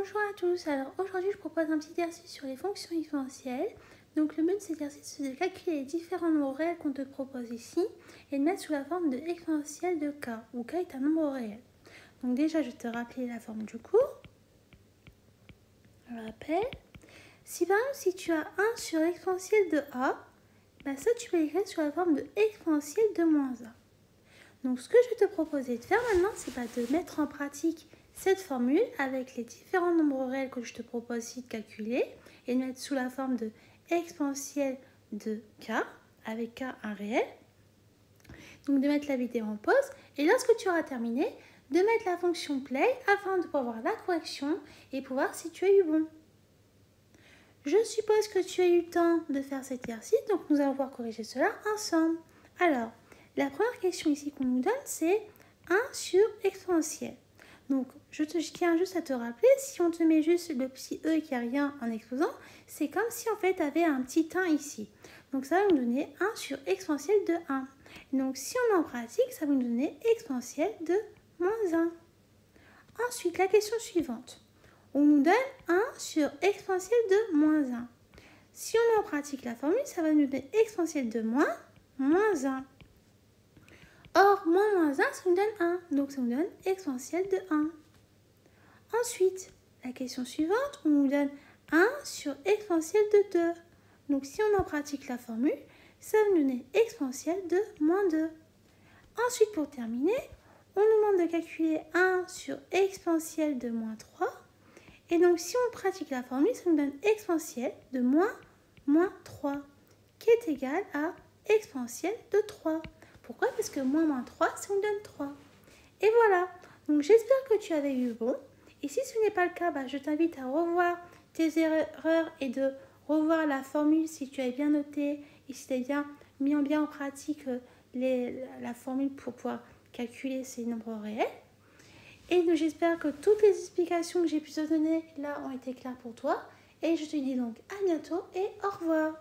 Bonjour à tous, alors aujourd'hui je propose un petit exercice sur les fonctions exponentielles. Donc le but de cet exercice c'est de calculer les différents nombres réels qu'on te propose ici et de mettre sous la forme de exponentielle de k, où k est un nombre réel. Donc déjà je vais te rappeler la forme du cours. Je rappelle. Si par exemple si tu as 1 sur exponentielle de a, ça tu peux l'écrire sous la forme de exponentielle de moins 1. Donc ce que je vais te proposer de faire maintenant, c'est de mettre en pratique cette formule avec les différents nombres réels que je te propose ici de calculer et de mettre sous la forme de exponentielle de k, avec k un réel. Donc de mettre la vidéo en pause et lorsque tu auras terminé, de mettre la fonction play afin de pouvoir voir la correction et pour voir si tu as eu bon. Je suppose que tu as eu le temps de faire cet exercice, donc nous allons pouvoir corriger cela ensemble. Alors, la première question ici qu'on nous donne, c'est 1 sur exponentielle. Donc, je tiens juste à te rappeler, si on te met juste le petit e qui a rien en exposant, c'est comme si en fait tu avais un petit 1 ici. Donc, ça va nous donner 1 sur exponentielle de 1. Donc, si on en pratique, ça va nous donner exponentielle de moins 1. Ensuite, la question suivante. On nous donne 1 sur exponentielle de moins 1. Si on en pratique la formule, ça va nous donner exponentielle de moins 1. Or, moins 1, ça nous donne 1. Donc, ça nous donne exponentielle de 1. Ensuite, la question suivante, on nous donne 1 sur exponentielle de 2. Donc, si on en pratique la formule, ça va nous donner exponentielle de moins 2. Ensuite, pour terminer, on nous demande de calculer 1 sur exponentielle de moins 3. Et donc, si on pratique la formule, ça nous donne exponentielle de moins 3, qui est égal à exponentielle de 3. Pourquoi? Parce que moins 3, ça nous donne 3. Et voilà. Donc, j'espère que tu avais eu bon. Et si ce n'est pas le cas, je t'invite à revoir tes erreurs et de revoir la formule si tu as bien noté et si tu as bien mis en pratique la formule pour pouvoir calculer ces nombres réels. Et j'espère que toutes les explications que j'ai pu te donner là ont été claires pour toi. Et je te dis donc à bientôt et au revoir.